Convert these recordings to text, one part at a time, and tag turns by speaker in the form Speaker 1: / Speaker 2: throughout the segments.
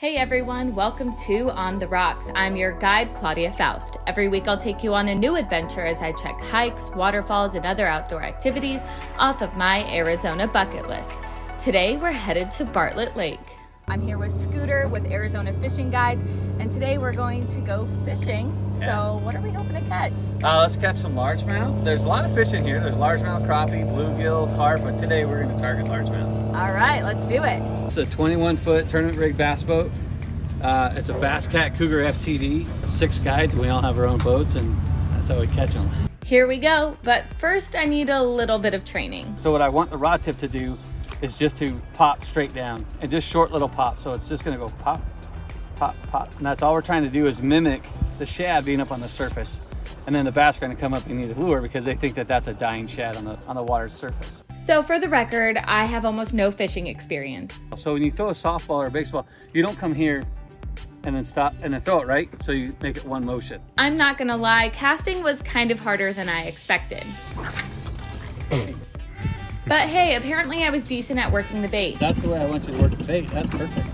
Speaker 1: Hey everyone, welcome to On the Rocks. I'm your guide, Claudia Faust. Every week I'll take you on a new adventure as I check hikes, waterfalls, and other outdoor activities off of my Arizona bucket list. Today we're headed to Bartlett Lake. I'm here with Scooter with Arizona Fishing Guides, and today we're going to go fishing. So what are we hoping to catch?
Speaker 2: Let's catch some largemouth. There's a lot of fish in here. There's largemouth, crappie, bluegill, carp, but today we're going to target largemouth.
Speaker 1: All right, let's do it.
Speaker 2: It's a 21-foot tournament rig bass boat. It's a Bass Cat Cougar FTD. 6 guides. We all have our own boats, and that's how we catch them.
Speaker 1: Here we go, but first I need a little bit of training.
Speaker 2: So what I want the rod tip to do is just to pop straight down, and just short little pop. So it's just gonna go pop, pop, pop. And that's all we're trying to do is mimic the shad being up on the surface. And then the bass are gonna come up and eat the lure because they think that that's a dying shad on the water's surface.
Speaker 1: So for the record, I have almost no fishing experience.
Speaker 2: So when you throw a softball or a baseball, you don't come here and then stop and then throw it, right? So you make it one motion.
Speaker 1: I'm not gonna lie, casting was kind of harder than I expected. But hey, apparently I was decent at working the bait.
Speaker 2: That's the way I want you to work the bait. That's perfect.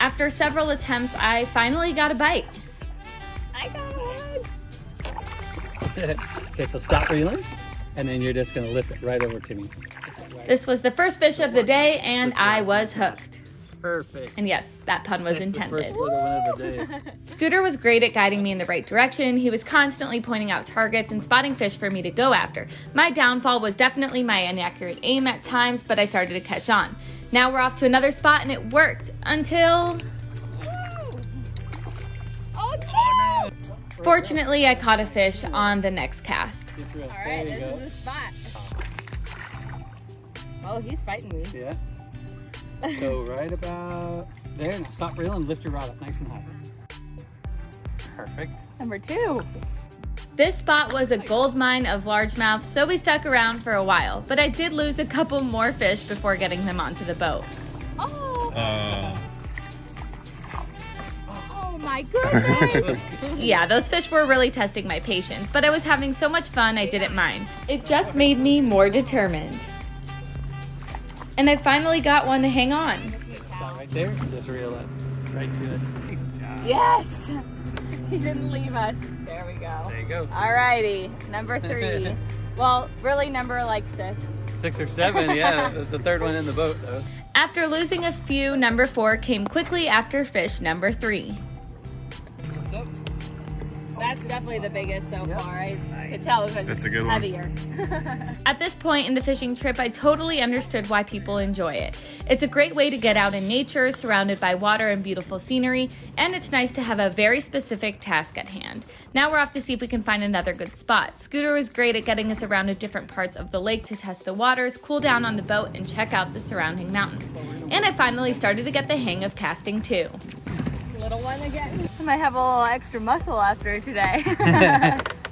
Speaker 1: After several attempts, I finally got a bite. I got it!
Speaker 2: Okay, so stop reeling, and then you're just gonna lift it right over to me.
Speaker 1: This was the first fish of the day, and I was hooked.
Speaker 2: Perfect.
Speaker 1: And yes, that pun was intended.
Speaker 2: The first little one of the day.
Speaker 1: Scooter was great at guiding me in the right direction. He was constantly pointing out targets and spotting fish for me to go after. My downfall was definitely my inaccurate aim at times, but I started to catch on. Now we're off to another spot, and it worked until...
Speaker 2: Oh no!
Speaker 1: Fortunately, I caught a fish on the next cast.
Speaker 3: All right, this is the spot. Oh, he's fighting me.
Speaker 2: Yeah. So right about there. Now stop reeling, lift your rod up nice and high. Perfect.
Speaker 3: Number 2.
Speaker 1: This spot was a gold mine of largemouth, so we stuck around for a while, but I did lose a couple more fish before getting them onto the boat.
Speaker 3: Oh! Oh my goodness!
Speaker 1: Yeah, those fish were really testing my patience, but I was having so much fun I didn't mind. It just made me more determined. And I finally got one to hang on.
Speaker 2: Stop right there. Just reel it right to us. Nice job.
Speaker 3: Yes! He didn't leave us. There we go.
Speaker 2: There you go.
Speaker 3: Alrighty, number 3. Well, really number like 6.
Speaker 2: 6 or 7, yeah. The third one in the boat, though.
Speaker 1: After losing a few, number 4 came quickly after fish number 3.
Speaker 3: That's definitely the biggest so far. I could tell because it's heavier.
Speaker 1: At this point in the fishing trip, I totally understood why people enjoy it. It's a great way to get out in nature, surrounded by water and beautiful scenery, and it's nice to have a very specific task at hand. Now we're off to see if we can find another good spot. Scooter was great at getting us around to different parts of the lake to test the waters, cool down on the boat, and check out the surrounding mountains. And I finally started to get the hang of casting too.
Speaker 3: Little one again. I might have a little extra muscle after today.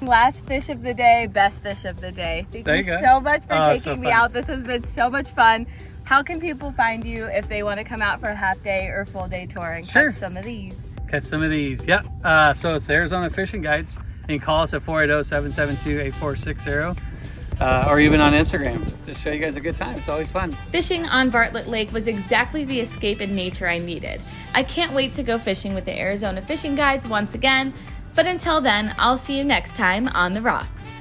Speaker 3: Last fish of the day, best fish of the day. Thank you so much for taking me out. This has been so much fun. How can people find you if they want to come out for a half day or full day tour and catch some of these?
Speaker 2: Catch some of these, yep. So it's Arizona Fishing Guides. You can call us at 480-772-8460. Or even on Instagram, just show you guys a good time. It's always fun.
Speaker 1: Fishing on Bartlett Lake was exactly the escape in nature I needed. I can't wait to go fishing with the Arizona Fishing Guides once again, but until then, I'll see you next time on the rocks.